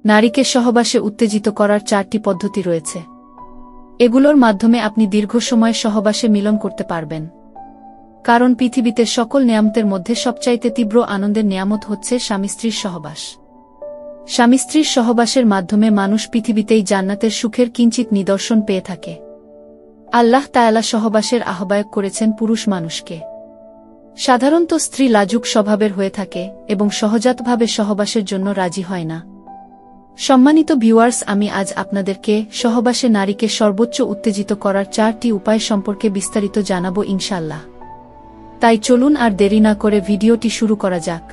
নারীকে সহবাসে উত্তেজিত করার 4টি পদ্ধতি রয়েছে। এগুলোর মাধ্যমে আপনি দীর্ঘ সময় সহবাসে মিলন করতে পারবেন। কারণ পৃথিবীতে সকল নেয়ামতের মধ্যে সবচাইতে তীব্র আনন্দের নেয়ামত হচ্ছে স্বামী-স্ত্রীর সহবাস। স্বামী-স্ত্রীর সহবাসের মাধ্যমে মানুষ পৃথিবীতেই জান্নাতের সুখের কিঞ্চিত নিদর্শন পেয়ে থাকে। আল্লাহ তাআলা সহবাসের আহ্বায়ক করেছেন পুরুষ মানুষকে। সাধারণত স্ত্রী লাজুক স্বভাবের হয়ে থাকে এবং সহজাতভাবে সহবাসের জন্য রাজি হয় না। সম্মানিত ভিউয়ার্স, আমি আজ আপনাদেরকে সহবাসে নারীকে সর্বোচ্চ উত্তেজিত করার 4টি উপায় সম্পর্কে বিস্তারিত জানাবো ইনশাআল্লাহ। তাই চলুন আর দেরি না করে ভিডিওটি শুরু করা যাক।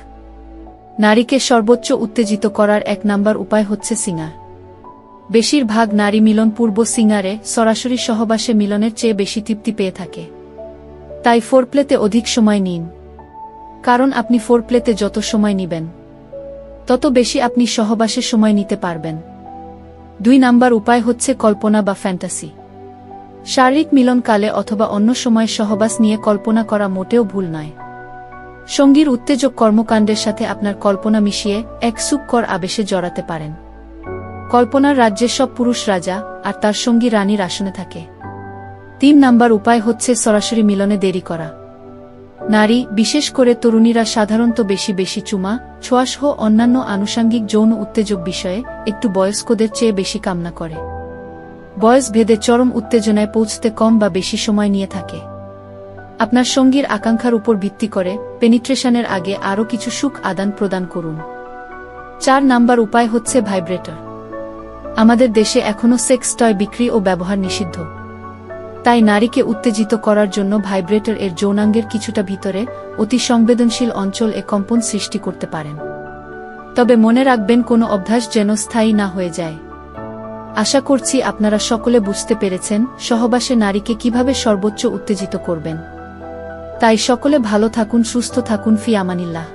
নারীকে সর্বোচ্চ উত্তেজিত করার 1 নাম্বার উপায় হচ্ছে সিঙ্গার। বেশিরভাগ নারী মিলন পূর্ব সিঙ্গারে সরাসরি সহবাসে মিলনের চেয়ে বেশি তৃপ্তি পেয়ে থাকে। তাই ফোরপ্লেতে অধিক সময় নিন। কারণ আপনি ফোরপ্লেতে যত সময় নিবেন তত বেশি আপনি সহবাসে সময় নিতে পারবেন। 2 নাম্বার উপায় হচ্ছে কল্পনা বা ফ্যান্টাসি। শারীরিক মিলনকালে অথবা অন্য সময় সহবাস নিয়ে কল্পনা করা মোটেও ভুল নয়। সঙ্গীর উত্তেজক কর্মকাণ্ডের সাথে আপনার কল্পনা মিশিয়ে এক সুখকর আবেশে জড়াতে পারেন। কল্পনার রাজ্যে সব পুরুষ রাজা আর তার সঙ্গী রানীর আসনে থাকে। 3 নাম্বার উপায় হচ্ছে সরাসরি মিলনে দেরি করা। নারী, বিশেষ করে তরুণীরা সাধারণত বেশি চুমা, ছোঁয়াসহ অন্যান্য আনুষাঙ্গিক যৌন উত্তেজক বিষয়ে একটু বয়স্কদের চেয়ে বেশি কামনা করে। বয়স ভেদে চরম উত্তেজনায় পৌঁছতে কম বা বেশি সময় নিয়ে থাকে। আপনার সঙ্গীর আকাঙ্ক্ষার উপর ভিত্তি করে পেনিট্রেশনের আগে আরও কিছু সুখ আদান প্রদান করুন। 4 নাম্বার উপায় হচ্ছে ভাইব্রেটর। আমাদের দেশে এখনও সেক্স টয় বিক্রি ও ব্যবহার নিষিদ্ধ। তাই নারীকে উত্তেজিত করার জন্য ভাইব্রেটর এর যৌনাঙ্গের কিছুটা ভিতরে অতি সংবেদনশীল অঞ্চল কম্পন সৃষ্টি করতে পারেন। তবে মনে রাখবেন কোনো অভ্যাস যেন স্থায়ী না হয়ে যায়। আশা করছি আপনারা সকলে বুঝতে পেরেছেন সহবাসে নারীকে কিভাবে সর্বোচ্চ উত্তেজিত করবেন। তাই সকলে ভালো থাকুন, সুস্থ থাকুন, ফি আমানিল্লাহ।